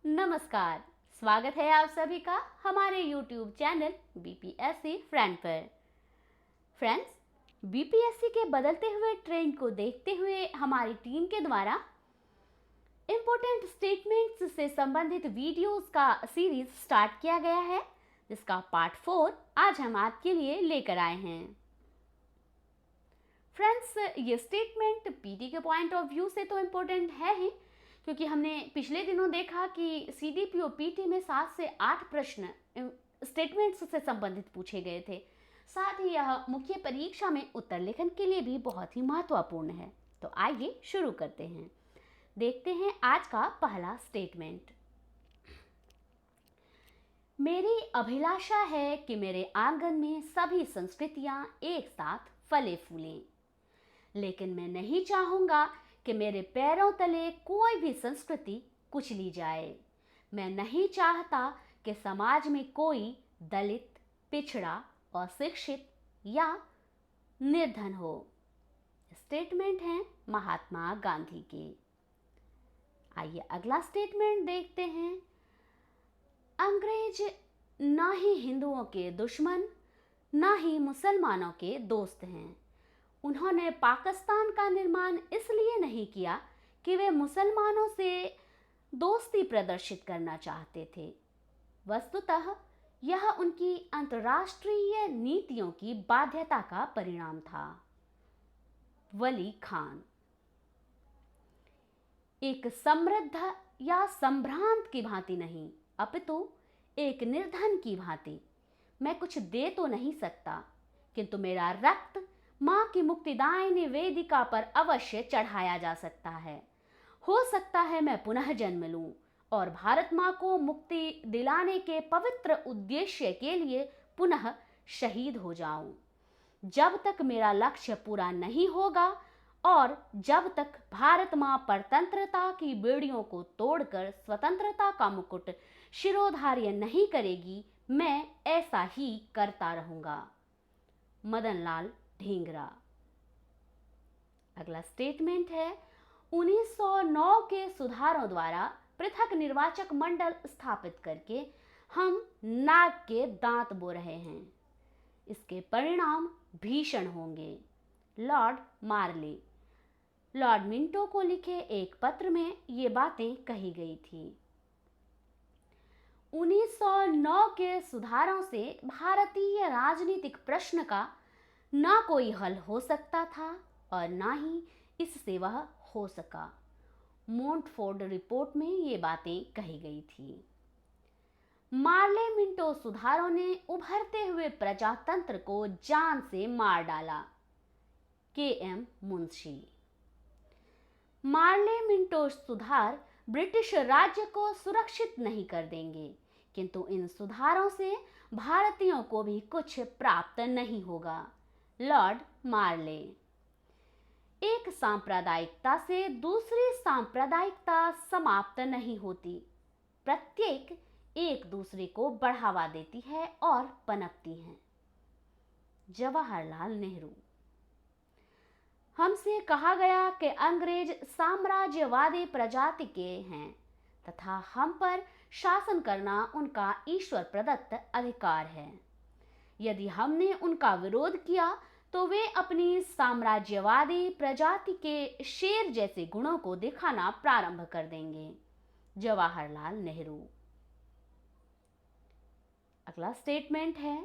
नमस्कार। स्वागत है आप सभी का हमारे YouTube चैनल बीपीएससी फ्रेंड पर। फ्रेंड्स, बीपीएससी के बदलते हुए ट्रेंड को देखते हुए हमारी टीम के द्वारा इम्पोर्टेंट स्टेटमेंट्स से संबंधित वीडियोस का सीरीज स्टार्ट किया गया है, जिसका पार्ट 4 आज हम आपके लिए लेकर आए हैं। फ्रेंड्स, ये स्टेटमेंट पीटी के पॉइंट ऑफ व्यू से तो इम्पोर्टेंट है ही, क्योंकि हमने पिछले दिनों देखा कि सीडीपीओ पीटी में 7 से 8 प्रश्न स्टेटमेंट्स से संबंधित पूछे गए थे। साथ ही यह मुख्य परीक्षा में उत्तर लेखन के लिए भी बहुत ही महत्वपूर्ण है। तो आइए शुरू करते हैं। देखते हैं आज का पहला स्टेटमेंट। मेरी अभिलाषा है कि मेरे आंगन में सभी संस्कृतियां एक साथ फले फूलें, लेकिन मैं नहीं चाहूंगा कि मेरे पैरों तले कोई भी संस्कृति कुचली जाए। मैं नहीं चाहता कि समाज में कोई दलित, पिछड़ा, अशिक्षित या निर्धन हो। स्टेटमेंट है महात्मा गांधी के। आइए अगला स्टेटमेंट देखते हैं। अंग्रेज ना ही हिंदुओं के दुश्मन, ना ही मुसलमानों के दोस्त हैं। उन्होंने पाकिस्तान का निर्माण इसलिए नहीं किया कि वे मुसलमानों से दोस्ती प्रदर्शित करना चाहते थे। वस्तुतः यह उनकी अंतर्राष्ट्रीय नीतियों की बाध्यता का परिणाम था। वली खान। एक समृद्ध या संभ्रांत की भांति नहीं, अपितु एक निर्धन की भांति मैं कुछ दे तो नहीं सकता, किंतु मेरा रक्त मां की मुक्तिदायिनी वेदिका पर अवश्य चढ़ाया जा सकता है। हो सकता है मैं पुनः जन्म लूं और भारत मां को मुक्ति दिलाने के पवित्र उद्देश्य के लिए पुनः शहीद हो जाऊं। जब तक मेरा लक्ष्य पूरा नहीं होगा और जब तक भारत मां परतंत्रता की बेड़ियों को तोड़कर स्वतंत्रता का मुकुट शिरोधार्य नहीं करेगी, मैं ऐसा ही करता रहूंगा। मदन लाल ढींगरा। अगला स्टेटमेंट है 1909 के सुधारों द्वारा पृथक निर्वाचक मंडल स्थापित करके हम नाक के दांत बो रहे हैं। इसके परिणाम भीषण होंगे। लॉर्ड मार्ले। लॉर्ड मिंटो को लिखे एक पत्र में ये बातें कही गई थी। 1909 के सुधारों से भारतीय राजनीतिक प्रश्न का ना कोई हल हो सकता था और ना ही इससे वह हो सका। मोंटफोर्ड रिपोर्ट में ये बातें कही गई थी। मार्ले मिंटो सुधारों ने उभरते हुए प्रजातंत्र को जान से मार डाला। के.एम. मुंशी। मार्ले मिंटो सुधार ब्रिटिश राज्य को सुरक्षित नहीं कर देंगे, किंतु इन सुधारों से भारतीयों को भी कुछ प्राप्त नहीं होगा। लॉर्ड मार्ले। एक सांप्रदायिकता से दूसरी सांप्रदायिकता समाप्त नहीं होती। प्रत्येक एक दूसरे को बढ़ावा देती है और पनपती है। जवाहरलाल नेहरू। हमसे कहा गया कि अंग्रेज साम्राज्यवादी प्रजाति के हैं तथा हम पर शासन करना उनका ईश्वर प्रदत्त अधिकार है। यदि हमने उनका विरोध किया तो वे अपनी साम्राज्यवादी प्रजाति के शेर जैसे गुणों को दिखाना प्रारंभ कर देंगे। जवाहरलाल नेहरू। अगला स्टेटमेंट है,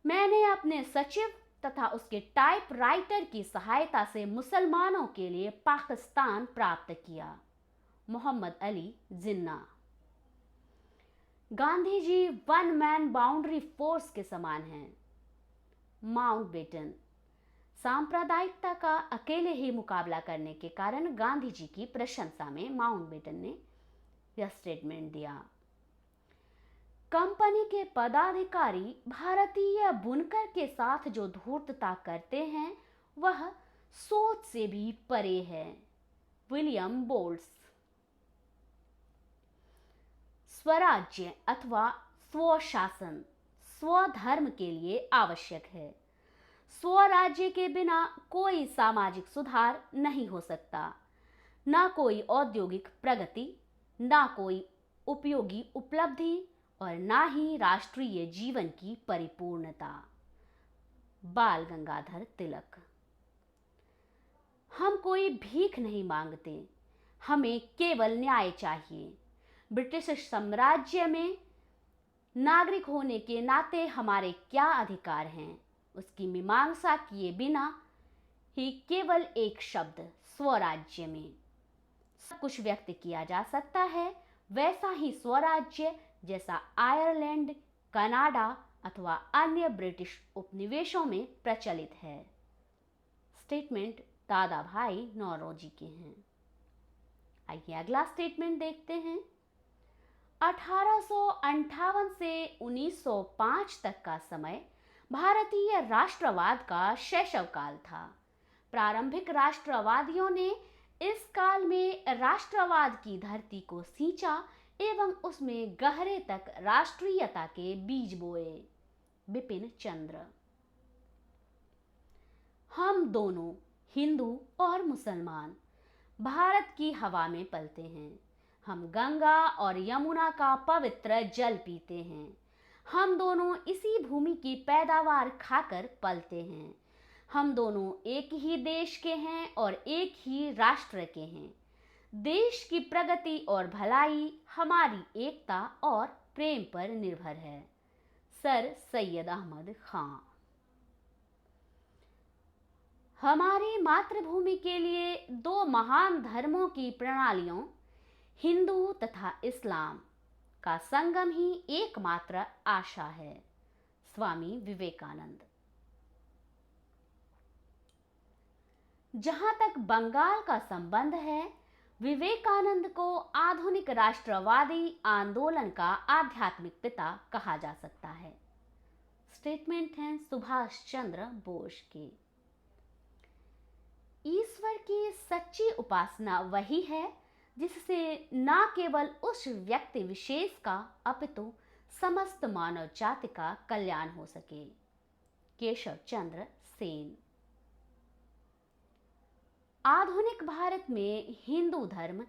मैंने अपने सचिव तथा उसके टाइपराइटर की सहायता से मुसलमानों के लिए पाकिस्तान प्राप्त किया। Mohammad Ali Jinnah. Gandhi ji one man boundary force के समान हैं। माउंटबेटन। सांप्रदायिकता का अकेले ही मुकाबला करने के कारण गांधी जी की प्रशंसा में माउंटबेटन ने यह स्टेटमेंट दिया। कंपनी के पदाधिकारी भारतीय बुनकर के साथ जो धूर्तता करते हैं वह सोच से भी परे है। William Bowles. स्वराज्य अथवा स्वशासन स्वधर्म के लिए आवश्यक है। स्वराज्य के बिना कोई सामाजिक सुधार नहीं हो सकता, ना कोई औद्योगिक प्रगति, ना कोई उपयोगी उपलब्धि और ना ही राष्ट्रीय जीवन की परिपूर्णता। बाल गंगाधर तिलक। हम कोई भीख नहीं मांगते, हमें केवल न्याय चाहिए। ब्रिटिश साम्राज्य में नागरिक होने के नाते हमारे क्या अधिकार हैं, उसकी मीमांसा किए बिना ही केवल एक शब्द स्वराज्य में सब कुछ व्यक्त किया जा सकता है। वैसा ही स्वराज्य जैसा आयरलैंड, कनाडा अथवा अन्य ब्रिटिश उपनिवेशों में प्रचलित है। स्टेटमेंट दादा भाई नौरोजी के हैं। आइए अगला स्टेटमेंट देखते हैं। 1858 से 1905 तक का समय भारतीय राष्ट्रवाद का शैशव काल था। प्रारंभिक राष्ट्रवादियों ने इस काल में राष्ट्रवाद की धरती को सींचा एवं उसमें गहरे तक राष्ट्रीयता के बीज बोए। बिपिन चंद्र। हम दोनों हिंदू और मुसलमान भारत की हवा में पलते हैं। हम गंगा और यमुना का पवित्र जल पीते हैं। हम दोनों इसी भूमि की पैदावार खाकर पलते हैं। हम दोनों एक ही देश के हैं और एक ही राष्ट्र के हैं। देश की प्रगति और भलाई हमारी एकता और प्रेम पर निर्भर है। सर सैयद अहमद खां। हमारी मातृभूमि के लिए दो महान धर्मों की प्रणालियों हिंदू तथा इस्लाम का संगम ही एकमात्र आशा है। स्वामी विवेकानंद। जहां तक बंगाल का संबंध है, विवेकानंद को आधुनिक राष्ट्रवादी आंदोलन का आध्यात्मिक पिता कहा जा सकता है। स्टेटमेंट हैं सुभाष चंद्र बोस के। ईश्वर की सच्ची उपासना वही है जिससे न केवल उस व्यक्ति विशेष का अपितु समस्त मानव जाति का कल्याण हो सके। केशव चंद्र सेन। आधुनिक भारत में हिंदू धर्म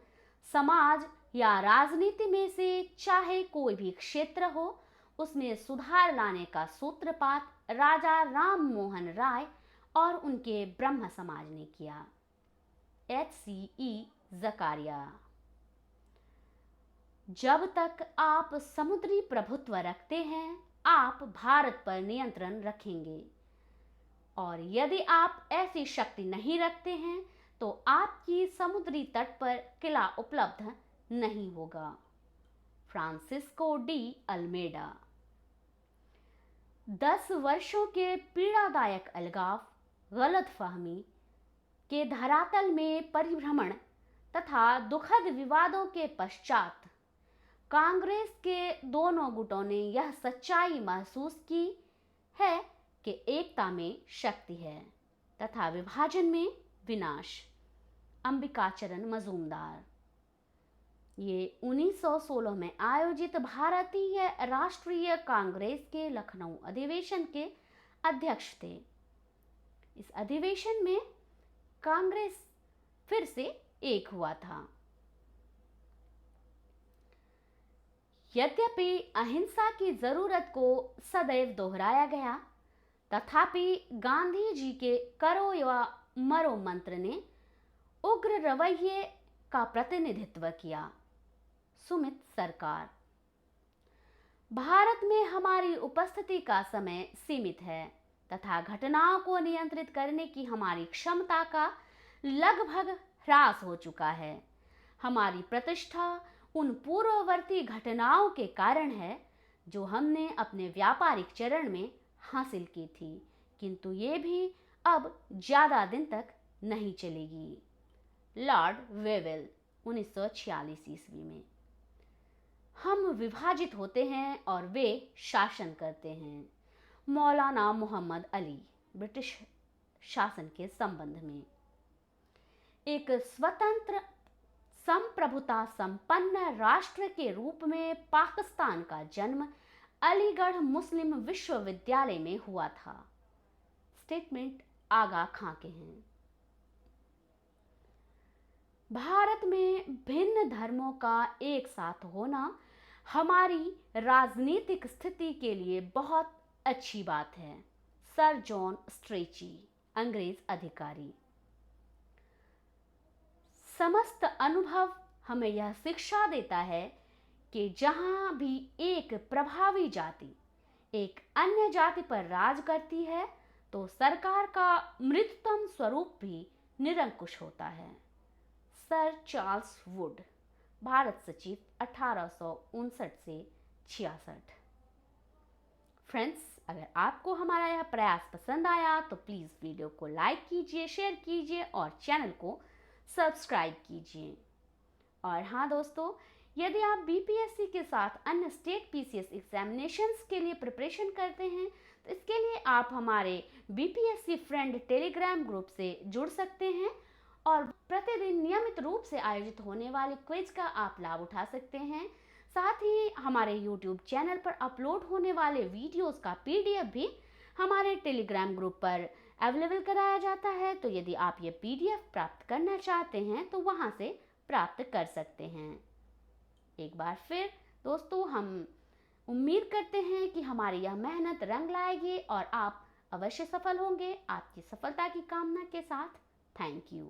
समाज या राजनीति में से चाहे कोई भी क्षेत्र हो, उसमें सुधार लाने का सूत्रपात राजा राम मोहन राय और उनके ब्रह्म समाज ने किया। HCE जकारिया। जब तक आप समुद्री प्रभुत्व रखते हैं, आप भारत पर नियंत्रण रखेंगे, और यदि आप ऐसी शक्ति नहीं रखते हैं तो आपकी समुद्री तट पर किला उपलब्ध नहीं होगा। Francisco de Almeida. 10 वर्षों के पीड़ादायक अलगाव, गलतफहमी के धरातल में परिभ्रमण तथा दुखद विवादों के पश्चात कांग्रेस के दोनों गुटों ने यह सच्चाई महसूस की है कि एकता में शक्ति है तथा विभाजन में विनाश। अंबिकाचरण मजूमदार। ये 1916 में आयोजित भारतीय राष्ट्रीय कांग्रेस के लखनऊ अधिवेशन के अध्यक्ष थे। इस अधिवेशन में कांग्रेस फिर से एक हुआ था। यद्यपि अहिंसा की जरूरत को सदैव दोहराया गया, तथापि गांधी जी के करो या मरो मंत्र ने उग्र रवैये का प्रतिनिधित्व किया। सुमित सरकार। भारत में हमारी उपस्थिति का समय सीमित है तथा घटनाओं को नियंत्रित करने की हमारी क्षमता का लगभग ह्रास हो चुका है। हमारी प्रतिष्ठा उन पूर्ववर्ती घटनाओं के कारण है जो हमने अपने व्यापारिक चरण में हासिल की थी, किंतु ये भी अब ज्यादा दिन तक नहीं चलेगी। लॉर्ड वेवेल 1946 ईस्वी में। हम विभाजित होते हैं और वे शासन करते हैं। मौलाना मोहम्मद अली। ब्रिटिश शासन के संबंध में। एक स्वतंत्र संप्रभुता संपन्न राष्ट्र के रूप में पाकिस्तान का जन्म अलीगढ़ मुस्लिम विश्वविद्यालय में हुआ था। स्टेटमेंट आगा खां के हैं। भारत में भिन्न धर्मों का एक साथ होना हमारी राजनीतिक स्थिति के लिए बहुत अच्छी बात है। सर जॉन स्ट्रेची, अंग्रेज अधिकारी। समस्त अनुभव हमें यह शिक्षा देता है कि जहां भी एक प्रभावी जाति एक अन्य जाति पर राज करती है तो सरकार का मृततम स्वरूप भी निरंकुश होता है। सर चार्ल्स वुड, भारत सचिव 1859 से 66। फ्रेंड्स, अगर आपको हमारा यह प्रयास पसंद आया तो प्लीज़ वीडियो को लाइक कीजिए, शेयर कीजिए और चैनल को सब्सक्राइब कीजिए। और हाँ दोस्तों, यदि आप बीपीएससी के साथ अन्य स्टेट पीसीएस एग्जामिनेशंस के लिए प्रिपरेशन करते हैं तो इसके लिए आप हमारे बीपीएससी फ्रेंड टेलीग्राम ग्रुप से जुड़ सकते हैं और प्रतिदिन नियमित रूप से आयोजित होने वाले क्विज का आप लाभ उठा सकते हैं। साथ ही हमारे यूट्यूब चैनल पर अपलोड होने वाले वीडियोस का पीडीएफ भी हमारे टेलीग्राम ग्रुप पर अवेलेबल कराया जाता है, तो यदि आप ये पीडीएफ प्राप्त करना चाहते हैं तो वहाँ से प्राप्त कर सकते हैं। एक बार फिर दोस्तों, हम उम्मीद करते हैं कि हमारी यह मेहनत रंग लाएगी और आप अवश्य सफल होंगे। आपकी सफलता की कामना के साथ थैंक यू।